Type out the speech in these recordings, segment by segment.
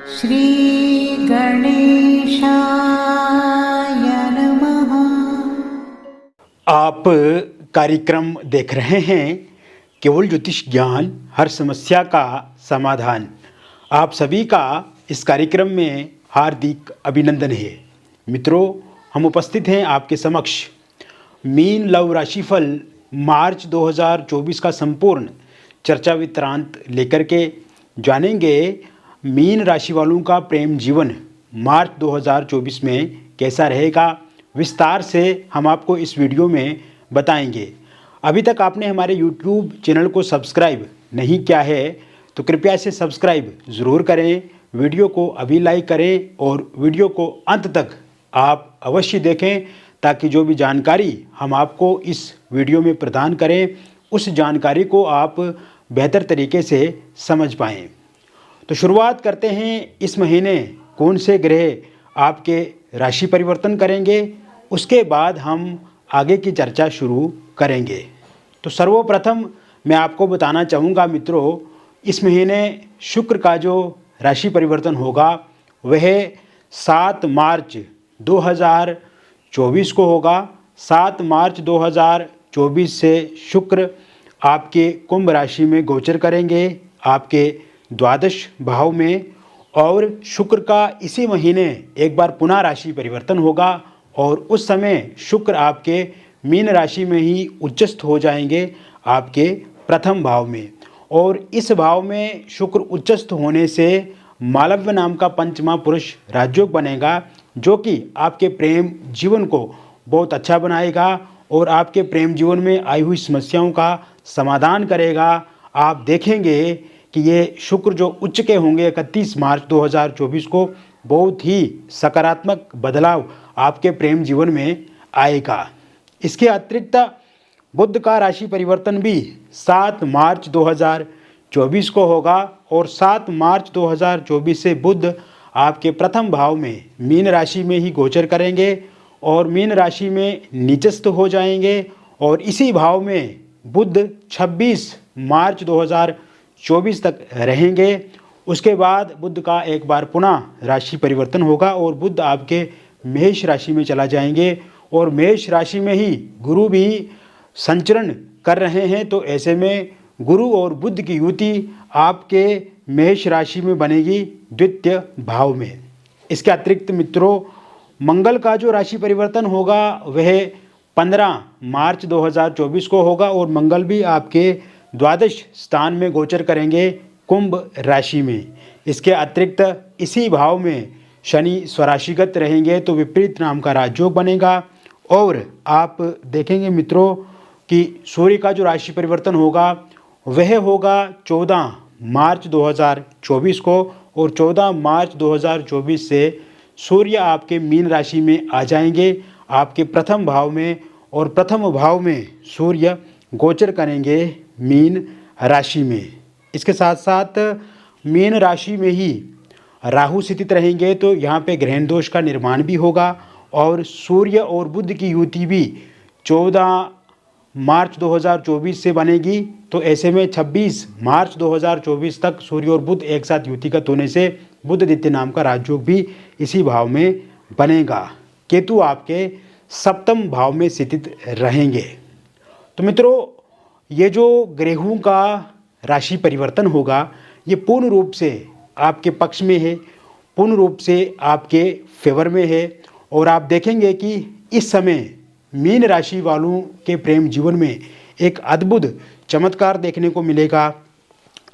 श्री गणेशाय नमः। आप कार्यक्रम देख रहे हैं केवल ज्योतिष ज्ञान, हर समस्या का समाधान। आप सभी का इस कार्यक्रम में हार्दिक अभिनंदन है। मित्रों, हम उपस्थित हैं आपके समक्ष मीन लव राशिफल मार्च 2024 का संपूर्ण चर्चा विवरांत लेकर के जानेंगे मीन राशि वालों का प्रेम जीवन मार्च 2024 में कैसा रहेगा। विस्तार से हम आपको इस वीडियो में बताएंगे। अभी तक आपने हमारे YouTube चैनल को सब्सक्राइब नहीं किया है तो कृपया इसे सब्सक्राइब ज़रूर करें, वीडियो को अभी लाइक करें और वीडियो को अंत तक आप अवश्य देखें ताकि जो भी जानकारी हम आपको इस वीडियो में प्रदान करें उस जानकारी को आप बेहतर तरीके से समझ पाएँ। तो शुरुआत करते हैं। इस महीने कौन से ग्रह आपके राशि परिवर्तन करेंगे, उसके बाद हम आगे की चर्चा शुरू करेंगे। तो सर्वप्रथम मैं आपको बताना चाहूँगा मित्रों, इस महीने शुक्र का जो राशि परिवर्तन होगा वह 7 मार्च 2024 को होगा। 7 मार्च 2024 से शुक्र आपके कुंभ राशि में गोचर करेंगे, आपके द्वादश भाव में। और शुक्र का इसी महीने एक बार पुनः राशि परिवर्तन होगा और उस समय शुक्र आपके मीन राशि में ही उच्चस्थ हो जाएंगे, आपके प्रथम भाव में। और इस भाव में शुक्र उच्चस्थ होने से मालव्य नाम का पंचमा पुरुष राजयोग बनेगा, जो कि आपके प्रेम जीवन को बहुत अच्छा बनाएगा और आपके प्रेम जीवन में आई हुई समस्याओं का समाधान करेगा। आप देखेंगे कि ये शुक्र जो उच्च के होंगे 31 मार्च 2024 को, बहुत ही सकारात्मक बदलाव आपके प्रेम जीवन में आएगा। इसके अतिरिक्त बुध का राशि परिवर्तन भी 7 मार्च 2024 को होगा और 7 मार्च 2024 से बुध आपके प्रथम भाव में मीन राशि में ही गोचर करेंगे और मीन राशि में नीचस्थ हो जाएंगे। और इसी भाव में बुध 26 मार्च 2024 तक रहेंगे। उसके बाद बुध का एक बार पुनः राशि परिवर्तन होगा और बुध आपके मेष राशि में चला जाएंगे और मेष राशि में ही गुरु भी संचरण कर रहे हैं। तो ऐसे में गुरु और बुध की युति आपके मेष राशि में बनेगी द्वितीय भाव में। इसके अतिरिक्त मित्रों, मंगल का जो राशि परिवर्तन होगा वह 15 मार्च 2024 को होगा और मंगल भी आपके द्वादश स्थान में गोचर करेंगे कुंभ राशि में। इसके अतिरिक्त इसी भाव में शनि स्वराशिगत रहेंगे तो विपरीत नाम का राजयोग बनेगा। और आप देखेंगे मित्रों कि सूर्य का जो राशि परिवर्तन होगा वह होगा 14 मार्च 2024 को और 14 मार्च 2024 से सूर्य आपके मीन राशि में आ जाएंगे, आपके प्रथम भाव में। और प्रथम भाव में सूर्य गोचर करेंगे मीन राशि में। इसके साथ साथ मीन राशि में ही राहु स्थित रहेंगे तो यहाँ पे ग्रहण दोष का निर्माण भी होगा और सूर्य और बुध की युति भी 14 मार्च 2024 से बनेगी। तो ऐसे में 26 मार्च 2024 तक सूर्य और बुध एक साथ युतिगत होने से बुध द्वितीय नाम का राजयोग भी इसी भाव में बनेगा। केतु आपके सप्तम भाव में स्थित रहेंगे। तो मित्रों, ये जो ग्रहों का राशि परिवर्तन होगा ये पूर्ण रूप से आपके पक्ष में है, पूर्ण रूप से आपके फेवर में है। और आप देखेंगे कि इस समय मीन राशि वालों के प्रेम जीवन में एक अद्भुत चमत्कार देखने को मिलेगा।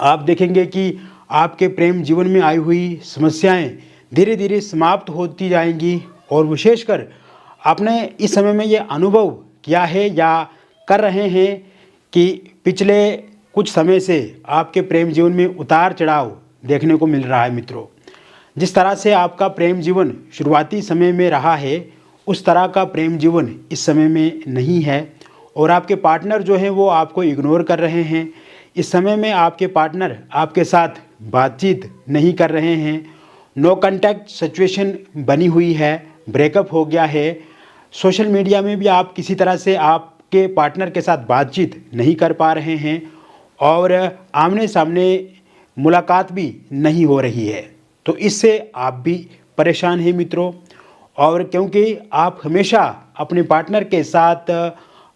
आप देखेंगे कि आपके प्रेम जीवन में आई हुई समस्याएं धीरे धीरे समाप्त होती जाएंगी। और विशेषकर आपने इस समय में ये अनुभव किया है या कर रहे हैं कि पिछले कुछ समय से आपके प्रेम जीवन में उतार चढ़ाव देखने को मिल रहा है। मित्रों, जिस तरह से आपका प्रेम जीवन शुरुआती समय में रहा है उस तरह का प्रेम जीवन इस समय में नहीं है और आपके पार्टनर जो हैं वो आपको इग्नोर कर रहे हैं। इस समय में आपके पार्टनर आपके साथ बातचीत नहीं कर रहे हैं, नो कांटेक्ट सिचुएशन बनी हुई है, ब्रेकअप हो गया है। सोशल मीडिया में भी आप किसी तरह से आपके पार्टनर के साथ बातचीत नहीं कर पा रहे हैं और आमने सामने मुलाकात भी नहीं हो रही है। तो इससे आप भी परेशान हैं मित्रों। और क्योंकि आप हमेशा अपने पार्टनर के साथ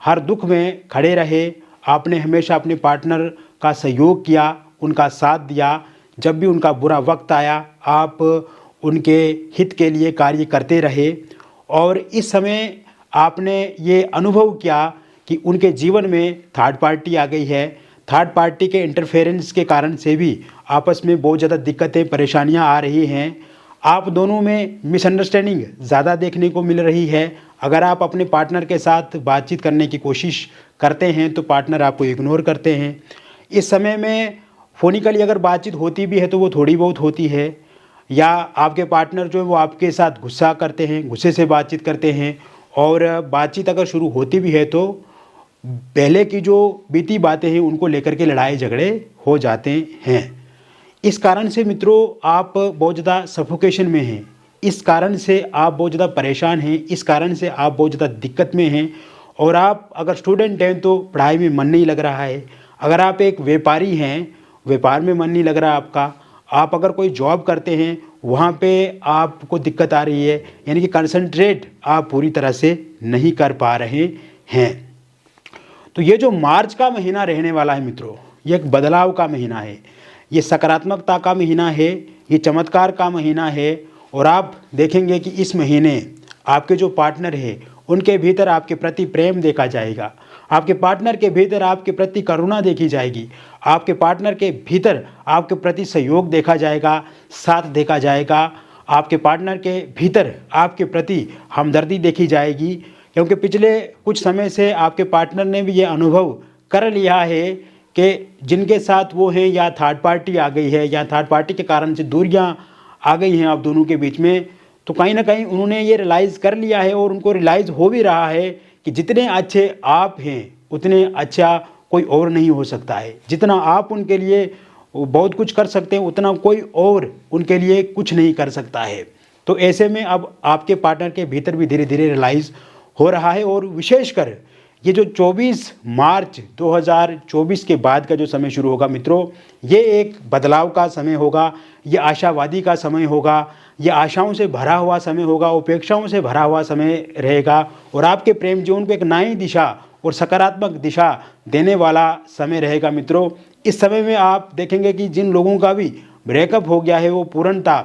हर दुख में खड़े रहे, आपने हमेशा अपने पार्टनर का सहयोग किया, उनका साथ दिया, जब भी उनका बुरा वक्त आया आप उनके हित के लिए कार्य करते रहे। और इस समय आपने ये अनुभव किया कि उनके जीवन में थर्ड पार्टी आ गई है। थर्ड पार्टी के इंटरफेरेंस के कारण से भी आपस में बहुत ज़्यादा दिक्कतें परेशानियां आ रही हैं। आप दोनों में मिसअंडरस्टैंडिंग ज़्यादा देखने को मिल रही है। अगर आप अपने पार्टनर के साथ बातचीत करने की कोशिश करते हैं तो पार्टनर आपको इग्नोर करते हैं। इस समय में फ़ोनिकली अगर बातचीत होती भी है तो वो थोड़ी बहुत होती है, या आपके पार्टनर जो है वो आपके साथ गुस्सा करते हैं, गुस्से से बातचीत करते हैं। और बातचीत अगर शुरू होती भी है तो पहले की जो बीती बातें हैं उनको लेकर के लड़ाई झगड़े हो जाते हैं। इस कारण से मित्रों आप बहुत ज़्यादा सफोकेशन में हैं, इस कारण से आप बहुत ज़्यादा परेशान हैं, इस कारण से आप बहुत ज़्यादा दिक्कत में हैं। और आप अगर स्टूडेंट हैं तो पढ़ाई में मन नहीं लग रहा है। अगर आप एक व्यापारी हैं, व्यापार में मन नहीं लग रहा आपका। आप अगर कोई जॉब करते हैं वहाँ पे आपको दिक्कत आ रही है, यानी कि कंसंट्रेट आप पूरी तरह से नहीं कर पा रहे हैं। तो ये जो मार्च का महीना रहने वाला है मित्रों, ये एक बदलाव का महीना है, ये सकारात्मकता का महीना है, ये चमत्कार का महीना है। और आप देखेंगे कि इस महीने आपके जो पार्टनर है उनके भीतर आपके प्रति प्रेम देखा जाएगा, आपके पार्टनर के भीतर आपके प्रति करुणा देखी जाएगी, आपके पार्टनर के भीतर आपके प्रति सहयोग देखा जाएगा, साथ देखा जाएगा, आपके पार्टनर के भीतर आपके प्रति हमदर्दी देखी जाएगी। क्योंकि पिछले कुछ समय से आपके पार्टनर ने भी ये अनुभव कर लिया है कि जिनके साथ वो हैं या थर्ड पार्टी आ गई है या थर्ड पार्टी के कारण से दूरियां आ गई हैं आप दोनों के बीच में, तो कहीं ना कहीं उन्होंने ये रियलाइज़ कर लिया है और उनको रियलाइज़ हो भी रहा है कि जितने अच्छे आप हैं उतने अच्छा कोई और नहीं हो सकता है। जितना आप उनके लिए बहुत कुछ कर सकते हैं उतना कोई और उनके लिए कुछ नहीं कर सकता है। तो ऐसे में अब आपके पार्टनर के भीतर भी धीरे धीरे रियलाइज़ हो रहा है। और विशेषकर ये जो 24 मार्च 2024 के बाद का जो समय शुरू होगा मित्रों, ये एक बदलाव का समय होगा, ये आशावादी का समय होगा, ये आशाओं से भरा हुआ समय होगा, अपेक्षाओं से भरा हुआ समय रहेगा। और आपके प्रेम जीवन को एक नई दिशा और सकारात्मक दिशा देने वाला समय रहेगा मित्रों। इस समय में आप देखेंगे कि जिन लोगों का भी ब्रेकअप हो गया है वो पूर्णतः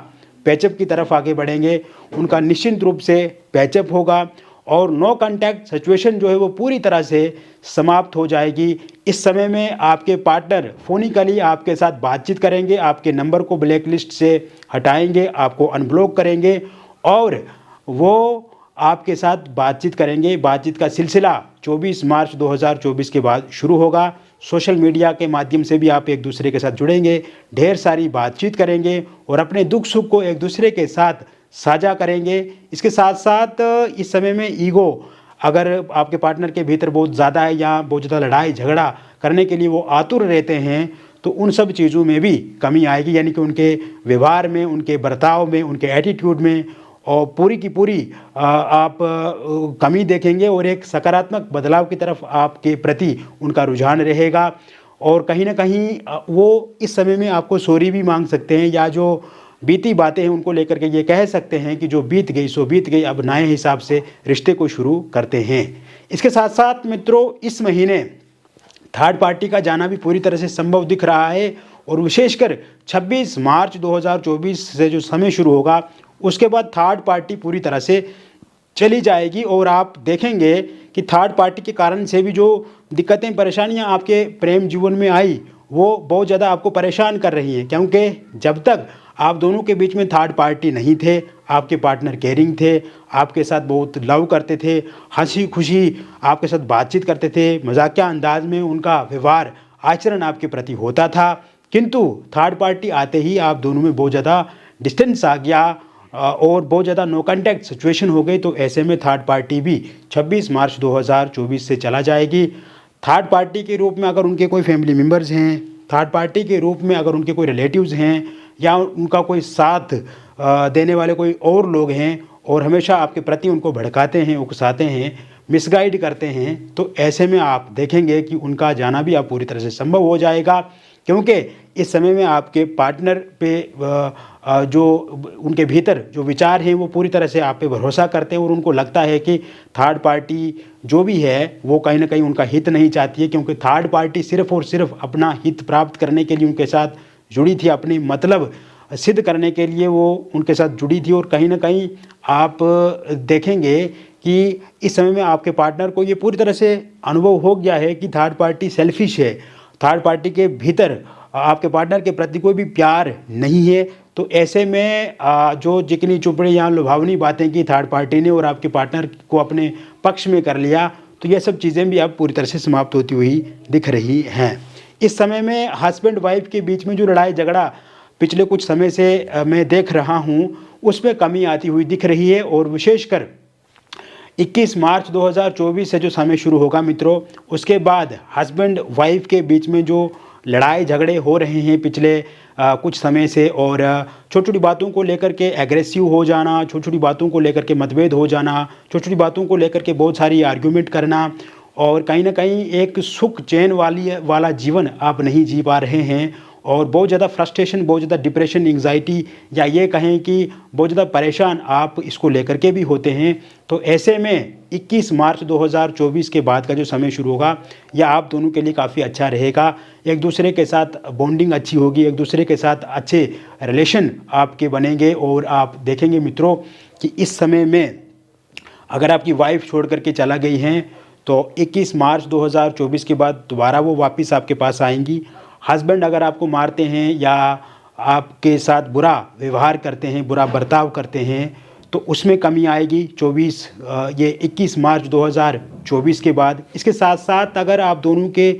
पैचअप की तरफ आगे बढ़ेंगे, उनका निश्चित रूप से पैचअप होगा और नो कांटेक्ट सिचुएशन जो है वो पूरी तरह से समाप्त हो जाएगी। इस समय में आपके पार्टनर फोनिकली आपके साथ बातचीत करेंगे, आपके नंबर को ब्लैक लिस्ट से हटाएंगे, आपको अनब्लॉक करेंगे और वो आपके साथ बातचीत करेंगे। बातचीत का सिलसिला 24 मार्च 2024 के बाद शुरू होगा। सोशल मीडिया के माध्यम से भी आप एक दूसरे के साथ जुड़ेंगे, ढेर सारी बातचीत करेंगे और अपने दुख सुख को एक दूसरे के साथ साझा करेंगे। इसके साथ साथ इस समय में ईगो अगर आपके पार्टनर के भीतर बहुत ज़्यादा है या बहुत ज़्यादा लड़ाई झगड़ा करने के लिए वो आतुर रहते हैं तो उन सब चीज़ों में भी कमी आएगी, यानी कि उनके व्यवहार में, उनके बर्ताव में, उनके एटीट्यूड में और पूरी की पूरी आप कमी देखेंगे और एक सकारात्मक बदलाव की तरफ आपके प्रति उनका रुझान रहेगा। और कहीं ना कहीं वो इस समय में आपको सॉरी भी मांग सकते हैं या जो बीती बातें हैं उनको लेकर के ये कह सकते हैं कि जो बीत गई सो बीत गई, अब नए हिसाब से रिश्ते को शुरू करते हैं। इसके साथ साथ मित्रों इस महीने थर्ड पार्टी का जाना भी पूरी तरह से संभव दिख रहा है और विशेषकर 26 मार्च 2024 से जो समय शुरू होगा उसके बाद थर्ड पार्टी पूरी तरह से चली जाएगी। और आप देखेंगे कि थर्ड पार्टी के कारण से भी जो दिक्कतें परेशानियां आपके प्रेम जीवन में आई वो बहुत ज़्यादा आपको परेशान कर रही हैं, क्योंकि जब तक आप दोनों के बीच में थर्ड पार्टी नहीं थे, आपके पार्टनर केयरिंग थे, आपके साथ बहुत लव करते थे, हंसी खुशी आपके साथ बातचीत करते थे, मजाकिया अंदाज में उनका व्यवहार आचरण आपके प्रति होता था। किंतु थर्ड पार्टी आते ही आप दोनों में बहुत ज़्यादा डिस्टेंस आ गया और बहुत ज़्यादा नो कांटेक्ट सिचुएशन हो गई। तो ऐसे में थर्ड पार्टी भी 26 मार्च 2024 से चला जाएगी। थर्ड पार्टी के रूप में अगर उनके कोई फैमिली मेम्बर्स हैं, थर्ड पार्टी के रूप में अगर उनके कोई रिलेटिव्स हैं या उनका कोई साथ देने वाले कोई और लोग हैं और हमेशा आपके प्रति उनको भड़काते हैं, उकसाते हैं, मिसगाइड करते हैं, तो ऐसे में आप देखेंगे कि उनका जाना भी आप पूरी तरह से संभव हो जाएगा। क्योंकि इस समय में आपके पार्टनर पे जो उनके भीतर जो विचार हैं वो पूरी तरह से आप पे भरोसा करते हैं और उनको लगता है कि थर्ड पार्टी जो भी है वो कहीं ना कहीं उनका हित नहीं चाहती है, क्योंकि थर्ड पार्टी सिर्फ और सिर्फ अपना हित प्राप्त करने के लिए उनके साथ जुड़ी थी, अपनी मतलब सिद्ध करने के लिए वो उनके साथ जुड़ी थी। और कहीं ना कहीं आप देखेंगे कि इस समय में आपके पार्टनर को ये पूरी तरह से अनुभव हो गया है कि थर्ड पार्टी सेल्फिश है, थर्ड पार्टी के भीतर आपके पार्टनर के प्रति कोई भी प्यार नहीं है। तो ऐसे में जो चिकनी चुपड़ी या लुभावनी बातें की थर्ड पार्टी ने और आपके पार्टनर को अपने पक्ष में कर लिया, तो ये सब चीज़ें भी अब पूरी तरह से समाप्त होती हुई दिख रही हैं। इस समय में हस्बैंड वाइफ के बीच में जो लड़ाई झगड़ा पिछले कुछ समय से मैं देख रहा हूँ उसमें कमी आती हुई दिख रही है। और विशेषकर 21 मार्च 2024 से जो समय शुरू होगा मित्रों, उसके बाद हस्बैंड वाइफ के बीच में जो लड़ाई झगड़े हो रहे हैं पिछले कुछ समय से, और छोटी छोटी बातों को लेकर के एग्रेसिव हो जाना, छोटी छोटी बातों को लेकर के मतभेद हो जाना, छोटी छोटी बातों को लेकर के बहुत सारी आर्ग्यूमेंट करना, और कहीं ना कहीं एक सुख चैन वाला जीवन आप नहीं जी पा रहे हैं, और बहुत ज़्यादा फ्रस्ट्रेशन, बहुत ज़्यादा डिप्रेशन, एंग्जाइटी, या ये कहें कि बहुत ज़्यादा परेशान आप इसको लेकर के भी होते हैं। तो ऐसे में 21 मार्च 2024 के बाद का जो समय शुरू होगा यह आप दोनों के लिए काफ़ी अच्छा रहेगा। एक दूसरे के साथ बॉन्डिंग अच्छी होगी, एक दूसरे के साथ अच्छे रिलेशन आपके बनेंगे। और आप देखेंगे मित्रों कि इस समय में अगर आपकी वाइफ छोड़ करके चला गई हैं तो 21 मार्च 2024 के बाद दोबारा वो वापस आपके पास आएंगी। हस्बैंड अगर आपको मारते हैं या आपके साथ बुरा व्यवहार करते हैं, बुरा बर्ताव करते हैं, तो उसमें कमी आएगी 21 मार्च 2024 के बाद। इसके साथ साथ अगर आप दोनों के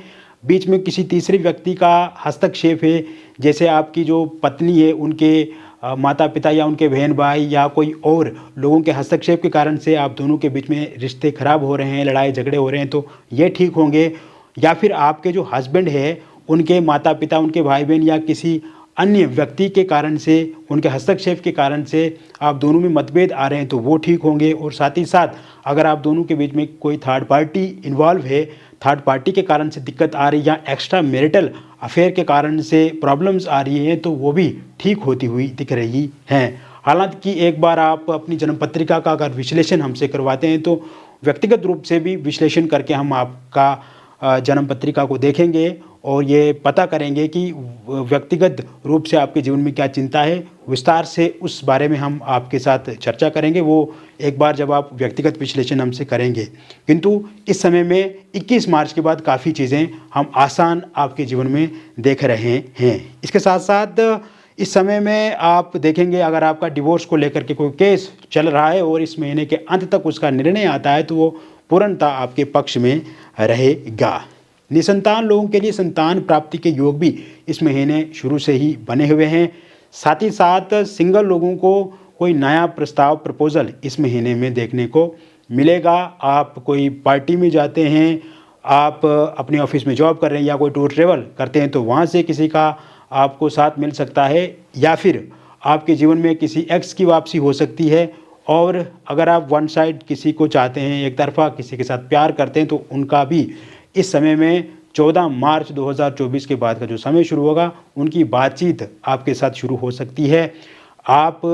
बीच में किसी तीसरे व्यक्ति का हस्तक्षेप है, जैसे आपकी जो पत्नी है उनके माता पिता या उनके बहन भाई या कोई और लोगों के हस्तक्षेप के कारण से आप दोनों के बीच में रिश्ते खराब हो रहे हैं, लड़ाई झगड़े हो रहे हैं, तो ये ठीक होंगे। या फिर आपके जो हस्बैंड है उनके माता पिता, उनके भाई बहन या किसी अन्य व्यक्ति के कारण से, उनके हस्तक्षेप के कारण से आप दोनों में मतभेद आ रहे हैं, तो वो ठीक होंगे। और साथ ही साथ अगर आप दोनों के बीच में कोई थर्ड पार्टी इन्वॉल्व है, थर्ड पार्टी के कारण से दिक्कत आ रही है, या एक्स्ट्रा मैरिटल अफेयर के कारण से प्रॉब्लम्स आ रही हैं, तो वो भी ठीक होती हुई दिख रही हैं। हालांकि एक बार आप अपनी जन्म पत्रिका का अगर विश्लेषण हमसे करवाते हैं तो व्यक्तिगत रूप से भी विश्लेषण करके हम आपका जन्म पत्रिका को देखेंगे और ये पता करेंगे कि व्यक्तिगत रूप से आपके जीवन में क्या चिंता है। विस्तार से उस बारे में हम आपके साथ चर्चा करेंगे, वो एक बार जब आप व्यक्तिगत विश्लेषण हमसे करेंगे। किंतु इस समय में 21 मार्च के बाद काफ़ी चीज़ें हम आसान आपके जीवन में देख रहे हैं। इसके साथ साथ इस समय में आप देखेंगे अगर आपका डिवोर्स को लेकर के कोई केस चल रहा है और इस महीने के अंत तक उसका निर्णय आता है, तो वो पूर्णतः आपके पक्ष में रहेगा। निसंतान लोगों के लिए संतान प्राप्ति के योग भी इस महीने शुरू से ही बने हुए हैं। साथ ही साथ सिंगल लोगों को कोई नया प्रस्ताव, प्रपोजल इस महीने में देखने को मिलेगा। आप कोई पार्टी में जाते हैं, आप अपने ऑफिस में जॉब कर रहे हैं या कोई टूर ट्रेवल करते हैं, तो वहाँ से किसी का आपको साथ मिल सकता है, या फिर आपके जीवन में किसी एक्स की वापसी हो सकती है। और अगर आप वन साइड किसी को चाहते हैं, एक तरफा किसी के साथ प्यार करते हैं, तो उनका भी इस समय में 14 मार्च 2024 के बाद का जो समय शुरू होगा, उनकी बातचीत आपके साथ शुरू हो सकती है। आप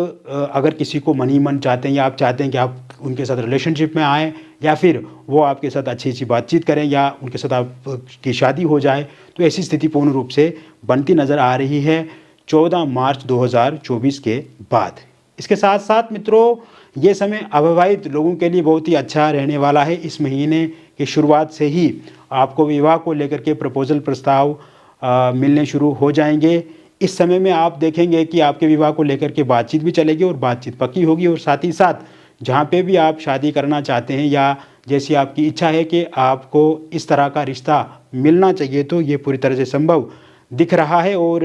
अगर किसी को मन ही मन चाहते हैं या आप चाहते हैं कि आप उनके साथ रिलेशनशिप में आएँ, या फिर वो आपके साथ अच्छी अच्छी बातचीत करें, या उनके साथ आपकी शादी हो जाए, तो ऐसी स्थिति पूर्ण रूप से बनती नज़र आ रही है 14 मार्च 2024 के बाद। इसके साथ साथ मित्रों, ये समय अविवाहित लोगों के लिए बहुत ही अच्छा रहने वाला है। इस महीने की शुरुआत से ही आपको विवाह को लेकर के प्रपोजल, प्रस्ताव मिलने शुरू हो जाएंगे। इस समय में आप देखेंगे कि आपके विवाह को लेकर के बातचीत भी चलेगी और बातचीत पक्की होगी। और साथ ही साथ जहाँ पे भी आप शादी करना चाहते हैं या जैसी आपकी इच्छा है कि आपको इस तरह का रिश्ता मिलना चाहिए, तो ये पूरी तरह से संभव दिख रहा है। और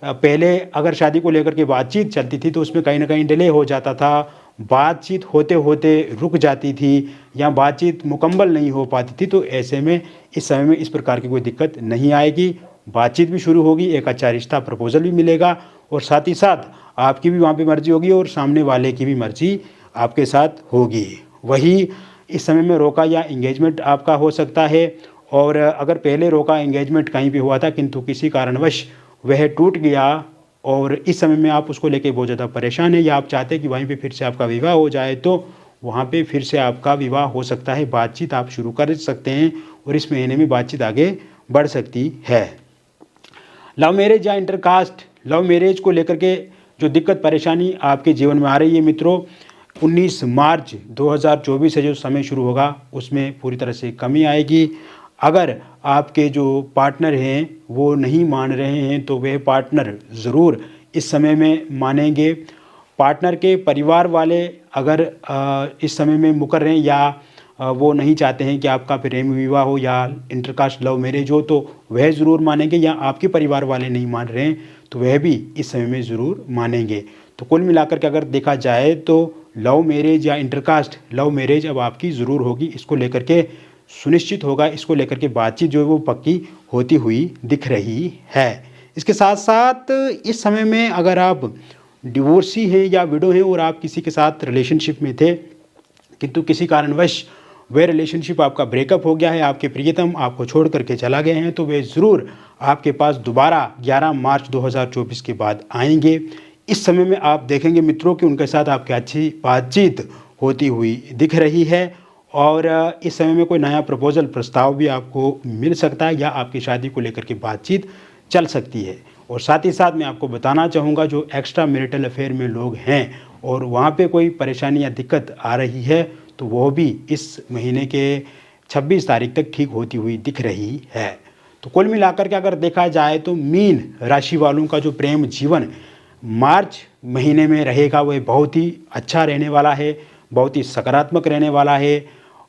पहले अगर शादी को लेकर के बातचीत चलती थी तो उसमें कहीं ना कहीं डिले हो जाता था, बातचीत होते होते रुक जाती थी, या बातचीत मुकम्मल नहीं हो पाती थी। तो ऐसे में इस समय में इस प्रकार की कोई दिक्कत नहीं आएगी, बातचीत भी शुरू होगी, एक अच्छा रिश्ता, प्रपोजल भी मिलेगा, और साथ ही साथ आपकी भी वहाँ पे मर्जी होगी और सामने वाले की भी मर्जी आपके साथ होगी। वही इस समय में रोका या इंगेजमेंट आपका हो सकता है। और अगर पहले रोका एंगेजमेंट कहीं पे हुआ था किंतु किसी कारणवश वह टूट गया और इस समय में आप उसको लेके बहुत ज़्यादा परेशान हैं या आप चाहते हैं कि वहीं पे फिर से आपका विवाह हो जाए, तो वहाँ पे फिर से आपका विवाह हो सकता है। बातचीत आप शुरू कर सकते हैं और इस महीने में बातचीत आगे बढ़ सकती है। लव मैरिज या इंटरकास्ट, लव मैरिज को लेकर के जो दिक्कत परेशानी आपके जीवन में आ रही है मित्रों, 19 मार्च 2024 से जो समय शुरू होगा उसमें पूरी तरह से कमी आएगी। अगर आपके जो पार्टनर हैं वो नहीं मान रहे हैं तो वह पार्टनर ज़रूर इस समय में मानेंगे। पार्टनर के परिवार वाले अगर इस समय में मुकर रहे हैं या वो नहीं चाहते हैं कि आपका प्रेम विवाह हो या इंटरकास्ट लव मैरिज हो तो वह ज़रूर मानेंगे, या आपके परिवार वाले नहीं मान रहे हैं तो वह भी इस समय में ज़रूर मानेंगे। तो कुल मिलाकर के अगर देखा जाए तो लव मैरिज या इंटरकास्ट लव मैरिज अब आपकी ज़रूर होगी, इसको लेकर के सुनिश्चित होगा, इसको लेकर के बातचीत जो है वो पक्की होती हुई दिख रही है। इसके साथ साथ इस समय में अगर आप डिवोर्सी हैं या विडो हैं और आप किसी के साथ रिलेशनशिप में थे किंतु किसी कारणवश वह रिलेशनशिप आपका ब्रेकअप हो गया है, आपके प्रियतम आपको छोड़ करके चला गए हैं, तो वे ज़रूर आपके पास दोबारा 11 मार्च 2024 के बाद आएंगे। इस समय में आप देखेंगे मित्रों कि उनके साथ आपकी अच्छी बातचीत होती हुई दिख रही है और इस समय में कोई नया प्रपोजल प्रस्ताव भी आपको मिल सकता है या आपकी शादी को लेकर के बातचीत चल सकती है। और साथ ही साथ मैं आपको बताना चाहूँगा जो एक्स्ट्रा मैरिटल अफेयर में लोग हैं और वहाँ पे कोई परेशानी या दिक्कत आ रही है तो वो भी इस महीने के 26 तारीख तक ठीक होती हुई दिख रही है। तो कुल मिलाकर के अगर देखा जाए तो मीन राशि वालों का जो प्रेम जीवन मार्च महीने में रहेगा वह बहुत ही अच्छा रहने वाला है, बहुत ही सकारात्मक रहने वाला है।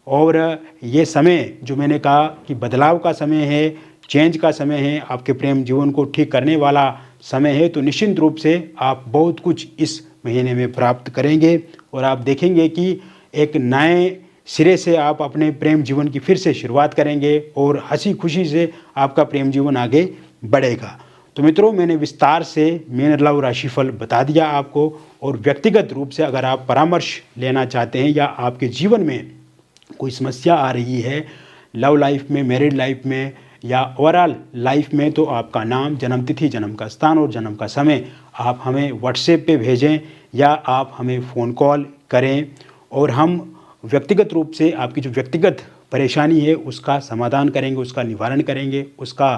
और ये समय जो मैंने कहा कि बदलाव का समय है, चेंज का समय है, आपके प्रेम जीवन को ठीक करने वाला समय है, तो निश्चित रूप से आप बहुत कुछ इस महीने में प्राप्त करेंगे और आप देखेंगे कि एक नए सिरे से आप अपने प्रेम जीवन की फिर से शुरुआत करेंगे और हंसी खुशी से आपका प्रेम जीवन आगे बढ़ेगा। तो मित्रों मैंने विस्तार से मीन लव राशिफल बता दिया आपको, और व्यक्तिगत रूप से अगर आप परामर्श लेना चाहते हैं या आपके जीवन में कोई समस्या आ रही है लव लाइफ में, मैरिड लाइफ में या ओवरऑल लाइफ में, तो आपका नाम, जन्म तिथि, जन्म का स्थान और जन्म का समय आप हमें व्हाट्सएप पे भेजें या आप हमें फ़ोन कॉल करें और हम व्यक्तिगत रूप से आपकी जो व्यक्तिगत परेशानी है उसका समाधान करेंगे, उसका निवारण करेंगे, उसका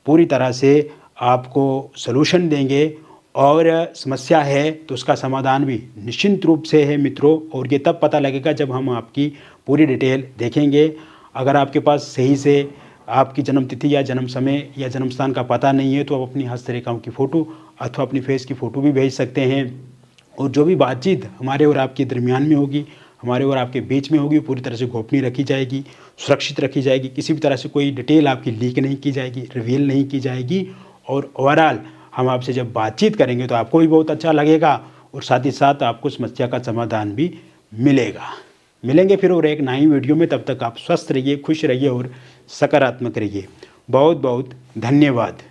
पूरी तरह से आपको सलूशन देंगे। और समस्या है तो उसका समाधान भी निश्चित रूप से है मित्रों, और ये तब पता लगेगा जब हम आपकी पूरी डिटेल देखेंगे। अगर आपके पास सही से आपकी जन्म तिथि या जन्म समय या जन्म स्थान का पता नहीं है तो आप अपनी हस्तरेखाओं की फ़ोटो अथवा अपनी फेस की फ़ोटो भी भेज सकते हैं। और जो भी बातचीत हमारे और आपके दरमियान में होगी, हमारे और आपके बीच में होगी, पूरी तरह से गोपनीय रखी जाएगी, सुरक्षित रखी जाएगी। किसी भी तरह से कोई डिटेल आपकी लीक नहीं की जाएगी, रिवील नहीं की जाएगी। और ओवरऑल हम आपसे जब बातचीत करेंगे तो आपको भी बहुत अच्छा लगेगा और साथ ही साथ आपको समस्या का समाधान भी मिलेगा। मिलेंगे फिर और एक नई वीडियो में, तब तक आप स्वस्थ रहिए, खुश रहिए और सकारात्मक रहिए। बहुत बहुत धन्यवाद।